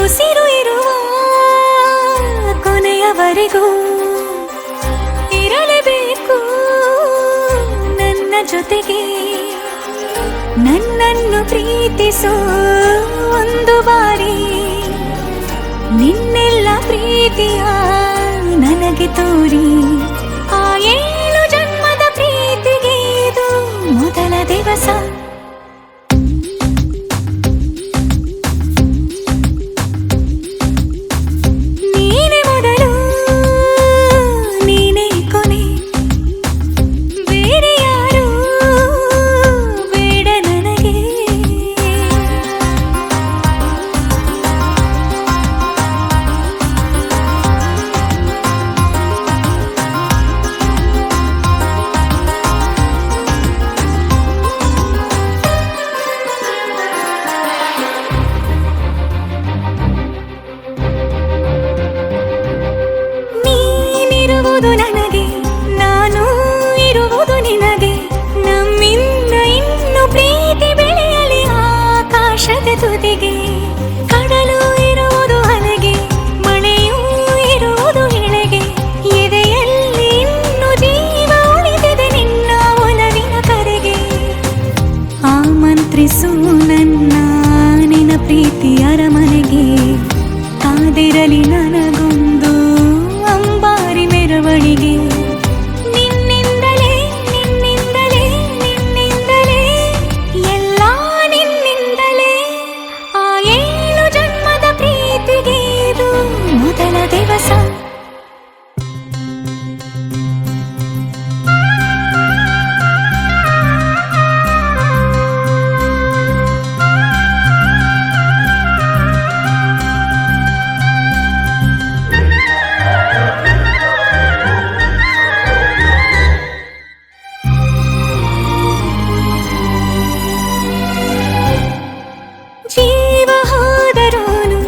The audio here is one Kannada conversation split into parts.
ಉಸಿರು ಇರುವ ಕೊನೆಯವರೆಗೂ ಇರಲೇಬೇಕು ನನ್ನ ಜೊತೆಗೆ. ನನ್ನನ್ನು ಪ್ರೀತಿಸೋ ಒಂದು ಬಾರಿ ನಿನ್ನೆಲ್ಲ ಪ್ರೀತಿಯ ನನಗೆ ತೋರಿ. ಆ 7 ಜನ್ಮದ ಪ್ರೀತಿಗೆ ಇದು ಮೊದಲ ದಿವಸ. ನೀನೇ ಮೊದಲು ನೀನೇ ಕೊನೆ, ಬೇರೆ ಯಾರು ಬೇಡ ನನಗೆ. ನೀನಿರುವುದು ನನಗೆ, ನಾನು ಇರುವುದು ನಿನಗೆ. ನಮ್ಮಿಂದ ಇನ್ನು ಪ್ರೀತಿ ಬೆಳೆಯಲಿ ಆಕಾಶದ ತುದಿಗೆ. ಕಡಲು ಇರುವುದು ಅಲೆಗೆ, ಮಳೆಯೂ ಇರುವುದು ಎಳೆಗೆ. ಎದೆಯಲ್ಲಿ ಇನ್ನು ಜೀವ ಉಳಿದಿದೆ ನಿನ್ನ ಒಲವಿನ ಕರೆಗೆ. ಆಮಂತ್ರಿಸು ನನ್ನ ನಿನ್ನ ಪ್ರೀತಿ ಅರಮನೆಗೆ. ಕಾದಿರಲಿ ನನಗೊಂದು ಅಂಬಾರಿ ಮೆರವಣಿಗೆ. ನಿನ್ನಿಂದಲೇ ನಿನ್ನಿಂದಲೇ ನಿನ್ನಿಂದಲೇ ಎಲ್ಲ ನಿನ್ನಿಂದಲೇ. ಆ 7 ಜನ್ಮದ ಪ್ರೀತಿಗೆ ಇದು ಮೊದಲ ದಿವಸ. ಜೀವ ಹೋದರೋನು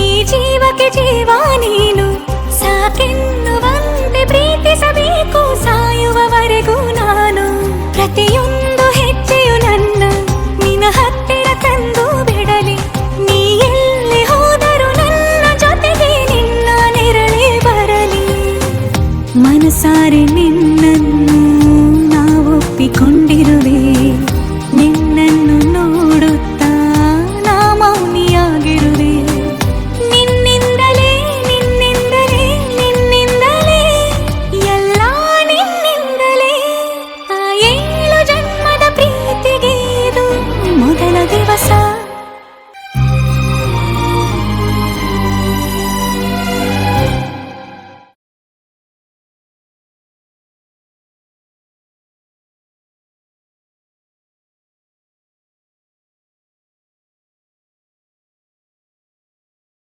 ಈ ಜೀವಕ್ಕೆ ಜೀವ ನೀನು. ಸಾಕೆನ್ನುವಂತೆ ಪ್ರೀತಿಸಬೇಕು ಸಾಯುವವರೆಗೂ ನಾನು. ಪ್ರತಿಯೊಂದು ಹೆಜ್ಜೆಯು ನನ್ನ ನಿನ್ನ ಹತ್ತಿರ ತಂದು ಬಿಡಲಿ. ನೀ ಎಲ್ಲಿ ಹೋದರೂ ನನ್ನ ಜೊತೆಗೆ ನಿನ್ನ ನೆರಳೇ ಬರಲಿ. ಮನಸಾರೆ ನಿನ್ನನ್ನು ನಾವೊಪ್ಪಿಕೊಂಡಿರುವೆ. ನಿನ್ನನ್ನು ನೋಡುತ್ತಾ ನಾ ಮೌನಿಯಾಗಿರುವೆ. ನಿನ್ನಿಂದಲೇ ನಿನ್ನಿಂದಲೇ ನಿನ್ನಿಂದಲೇ ಎಲ್ಲ ನಿನ್ನಿಂದಲೇ. ಆ 7 ಜನ್ಮದ ಪ್ರೀತಿಗೆ ಇದು ಮೊದಲ ದಿವಸ.